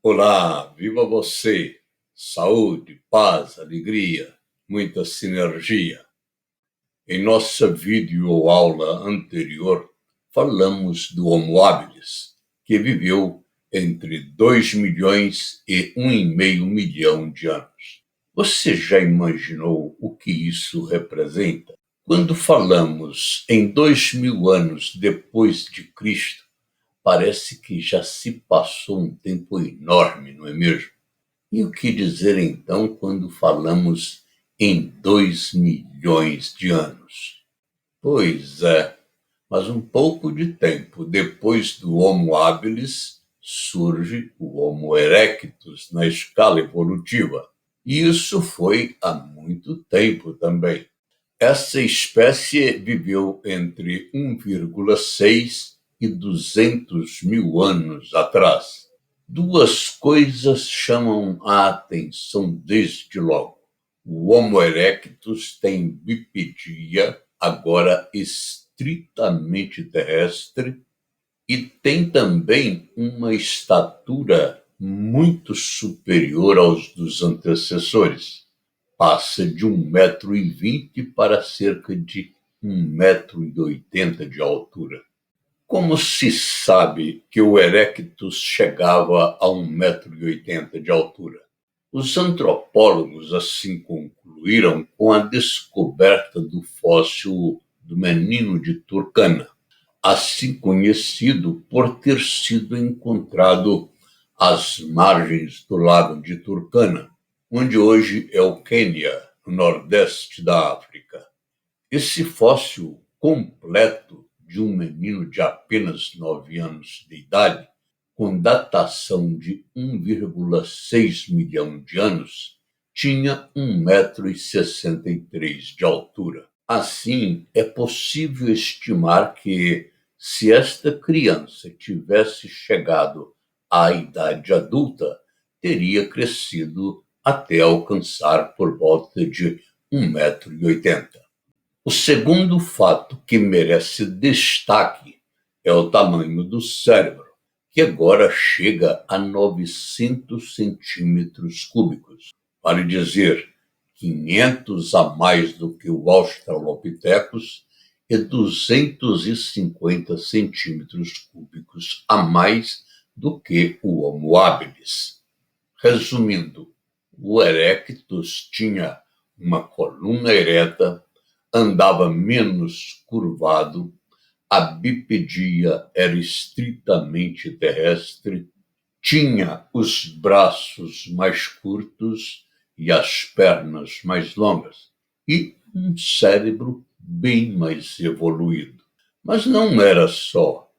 Olá, viva você! Saúde, paz, alegria, muita sinergia. Em nossa videoaula anterior, falamos do Homo habilis, que viveu entre 2 milhões e 1,5 milhão de anos. Você já imaginou o que isso representa? Quando falamos em 2.000 anos depois de Cristo, parece que já se passou um tempo enorme, não é mesmo? E o que dizer então quando falamos em 2 milhões de anos? Pois é, mas um pouco de tempo depois do Homo habilis surge o Homo erectus na escala evolutiva. E isso foi há muito tempo também. Essa espécie viveu entre 1,6 e 200 mil anos atrás. Duas coisas chamam a atenção desde logo. O Homo erectus tem bipedia, agora estritamente terrestre, e tem também uma estatura muito superior aos dos antecessores. Passa de 1,20 m para cerca de 1,80 m de altura. Como se sabe que o Erectus chegava a 1,80 m de altura? Os antropólogos assim concluíram com a descoberta do fóssil do menino de Turkana, assim conhecido por ter sido encontrado às margens do lago de Turkana, onde hoje é o Quênia, no nordeste da África. Esse fóssil completo de um menino de apenas 9 anos de idade, com datação de 1,6 milhão de anos, tinha 1,63 m de altura. Assim, é possível estimar que, se esta criança tivesse chegado à idade adulta, teria crescido até alcançar por volta de 1,80 m. O segundo fato que merece destaque é o tamanho do cérebro, que agora chega a 900 centímetros cúbicos, vale dizer, 500 a mais do que o Australopithecus e 250 centímetros cúbicos a mais do que o Homo habilis. Resumindo, o Erectus tinha uma coluna ereta, andava menos curvado, a bipedia era estritamente terrestre, tinha os braços mais curtos e as pernas mais longas, e um cérebro bem mais evoluído. Mas não era só.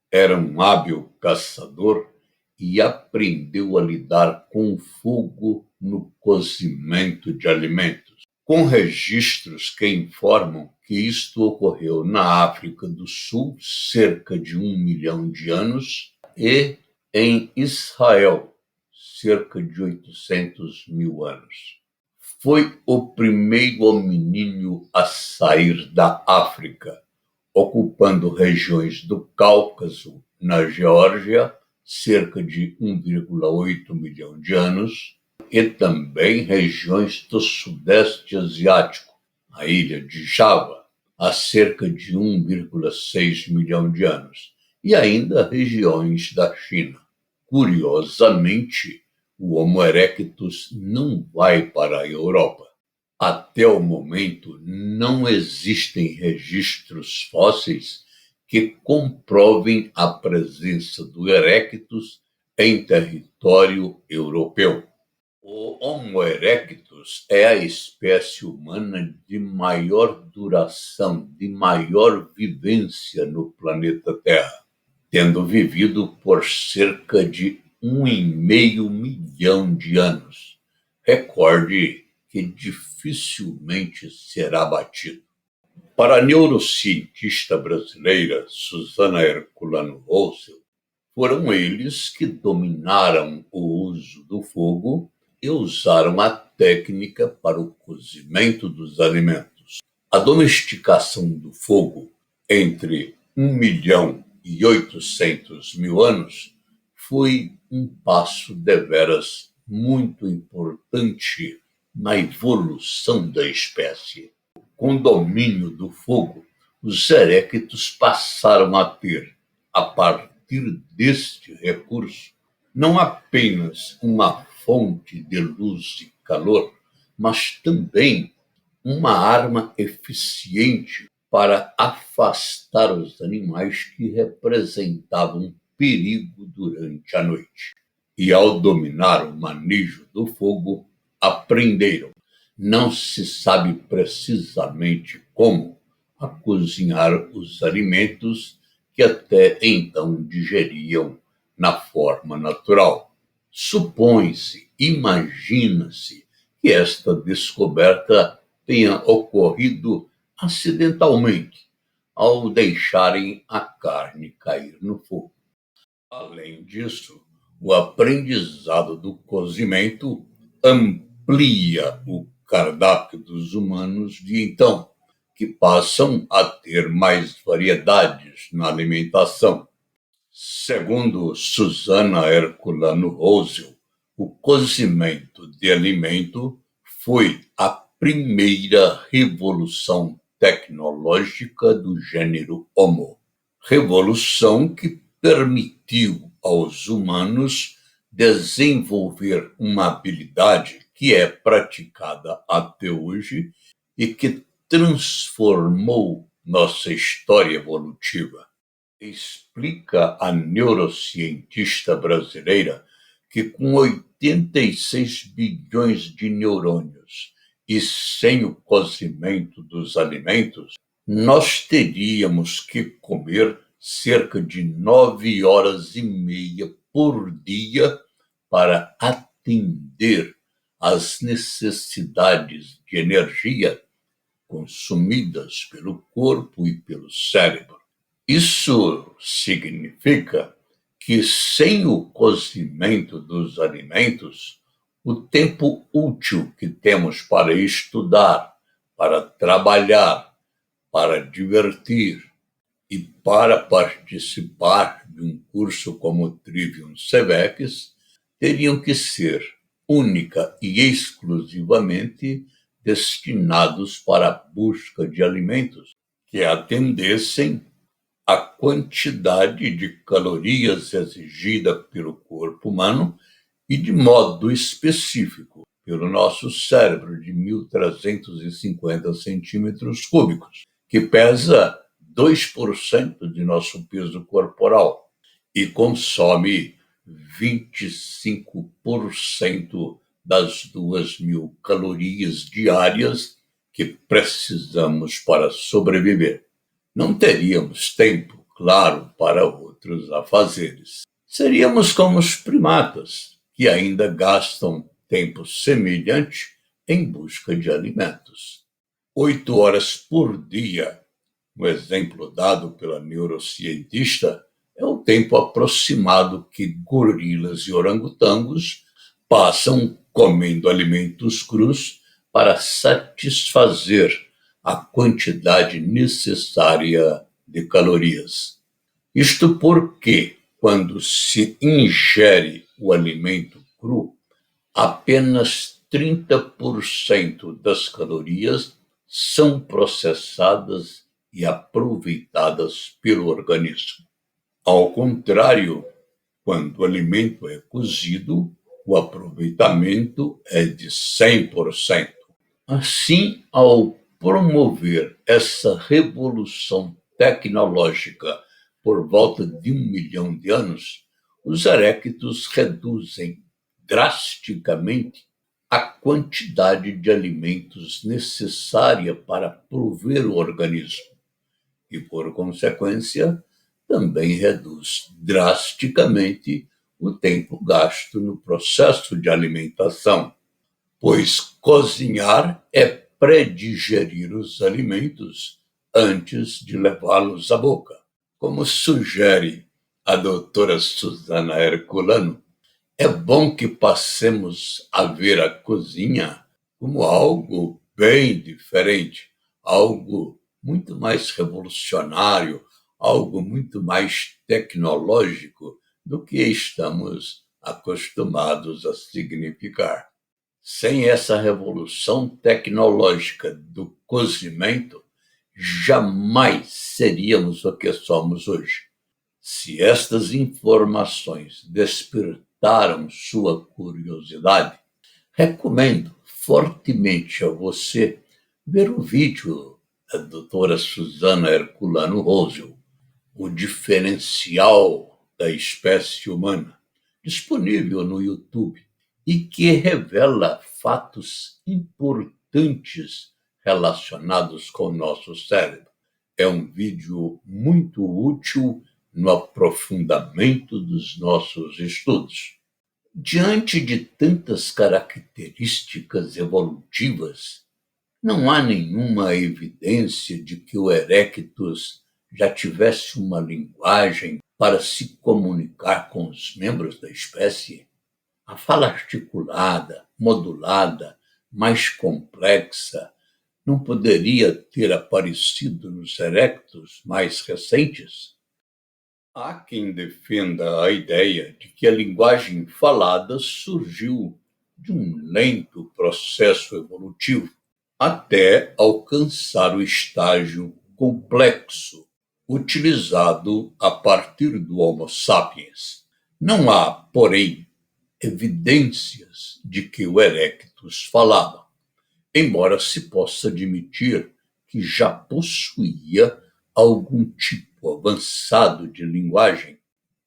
Era um hábil caçador e aprendeu a lidar com o fogo no cozimento de alimentos, com registros que informam que isto ocorreu na África do Sul cerca de 1 milhão de anos e em Israel cerca de 800 mil anos. Foi o primeiro hominíneo a sair da África, ocupando regiões do Cáucaso, na Geórgia, cerca de 1,8 milhão de anos, e também regiões do Sudeste Asiático, a ilha de Java, há cerca de 1,6 milhão de anos, e ainda regiões da China. Curiosamente, o Homo erectus não vai para a Europa. Até o momento, não existem registros fósseis que comprovem a presença do Erectus em território europeu. O Homo erectus é a espécie humana de maior duração, de maior vivência no planeta Terra, tendo vivido por cerca de 1,5 milhão de anos. Recorde que dificilmente será batido. Para a neurocientista brasileira Susana Herculano Roussel, foram eles que dominaram o uso do fogo e usaram a técnica para o cozimento dos alimentos. A domesticação do fogo entre 1 milhão e 800 mil anos foi um passo deveras muito importante na evolução da espécie. Com o domínio do fogo, os eréctos passaram a ter, a partir deste recurso, não apenas uma fonte de luz e calor, mas também uma arma eficiente para afastar os animais que representavam perigo durante a noite. E ao dominar o manejo do fogo, aprenderam, não se sabe precisamente como, a cozinhar os alimentos que até então digeriam na forma natural. Supõe-se, imagina-se, que esta descoberta tenha ocorrido acidentalmente, ao deixarem a carne cair no fogo. Além disso, o aprendizado do cozimento amplia o cardápio dos humanos de então, que passam a ter mais variedades na alimentação. Segundo Susana Herculano Rosel, o cozimento de alimento foi a primeira revolução tecnológica do gênero Homo. Revolução que permitiu aos humanos desenvolver uma habilidade que é praticada até hoje e que transformou nossa história evolutiva. Explica a neurocientista brasileira que com 86 bilhões de neurônios e sem o cozimento dos alimentos, nós teríamos que comer cerca de 9 horas e meia por dia para atender às necessidades de energia consumidas pelo corpo e pelo cérebro. Isso significa que, sem o cozimento dos alimentos, o tempo útil que temos para estudar, para trabalhar, para divertir e para participar de um curso como o Trivium Cebex teriam que ser única e exclusivamente destinados para a busca de alimentos que atendessem a quantidade de calorias exigida pelo corpo humano e, de modo específico, pelo nosso cérebro de 1.350 centímetros cúbicos, que pesa 2% de nosso peso corporal e consome 25% das 2.000 calorias diárias que precisamos para sobreviver. Não teríamos tempo, claro, para outros afazeres. Seríamos como os primatas, que ainda gastam tempo semelhante em busca de alimentos. 8 horas por dia, no exemplo dado pela neurocientista, é o tempo aproximado que gorilas e orangotangos passam comendo alimentos crus para satisfazer a quantidade necessária de calorias. Isto porque, quando se ingere o alimento cru, apenas 30% das calorias são processadas e aproveitadas pelo organismo. Ao contrário, quando o alimento é cozido, o aproveitamento é de 100%. Assim, ao promover essa revolução tecnológica por volta de 1 milhão de anos, os eréctos reduzem drasticamente a quantidade de alimentos necessária para prover o organismo e, por consequência, também reduz drasticamente o tempo gasto no processo de alimentação, pois cozinhar é predigerir os alimentos antes de levá-los à boca. Como sugere a doutora Susana Herculano, é bom que passemos a ver a cozinha como algo bem diferente, algo muito mais revolucionário, algo muito mais tecnológico do que estamos acostumados a significar. Sem essa revolução tecnológica do cozimento, jamais seríamos o que somos hoje. Se estas informações despertaram sua curiosidade, recomendo fortemente a você ver o vídeo da doutora Susana Herculano Rosel, O Diferencial da Espécie Humana, disponível no YouTube, e que revela fatos importantes relacionados com o nosso cérebro. É um vídeo muito útil no aprofundamento dos nossos estudos. Diante de tantas características evolutivas, não há nenhuma evidência de que o Erectus já tivesse uma linguagem para se comunicar com os membros da espécie. A fala articulada, modulada, mais complexa, não poderia ter aparecido nos erectus mais recentes? Há quem defenda a ideia de que a linguagem falada surgiu de um lento processo evolutivo até alcançar o estágio complexo utilizado a partir do Homo sapiens. Não há, porém, evidências de que o Erectus falava, embora se possa admitir que já possuía algum tipo avançado de linguagem,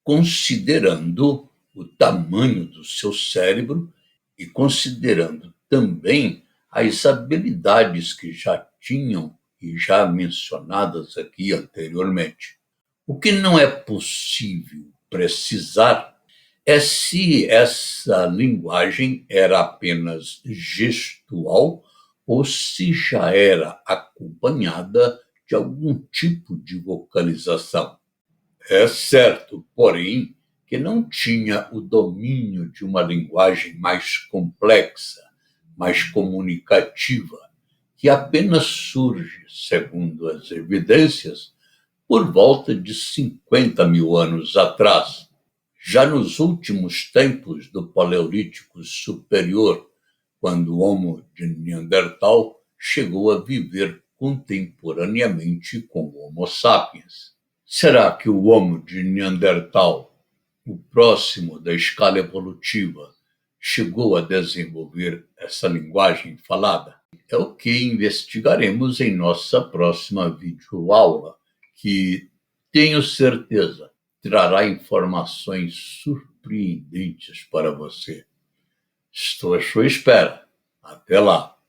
considerando o tamanho do seu cérebro e considerando também as habilidades que já tinham e já mencionadas aqui anteriormente. O que não é possível precisar é se essa linguagem era apenas gestual ou se já era acompanhada de algum tipo de vocalização. É certo, porém, que não tinha o domínio de uma linguagem mais complexa, mais comunicativa, que apenas surge, segundo as evidências, por volta de 50 mil anos atrás. Já nos últimos tempos do Paleolítico Superior, quando o Homo de Neandertal chegou a viver contemporaneamente com o Homo sapiens. Será que o Homo de Neandertal, o próximo da escala evolutiva, chegou a desenvolver essa linguagem falada? É o que investigaremos em nossa próxima videoaula, que, tenho certeza, trará informações surpreendentes para você. Estou à sua espera. Até lá!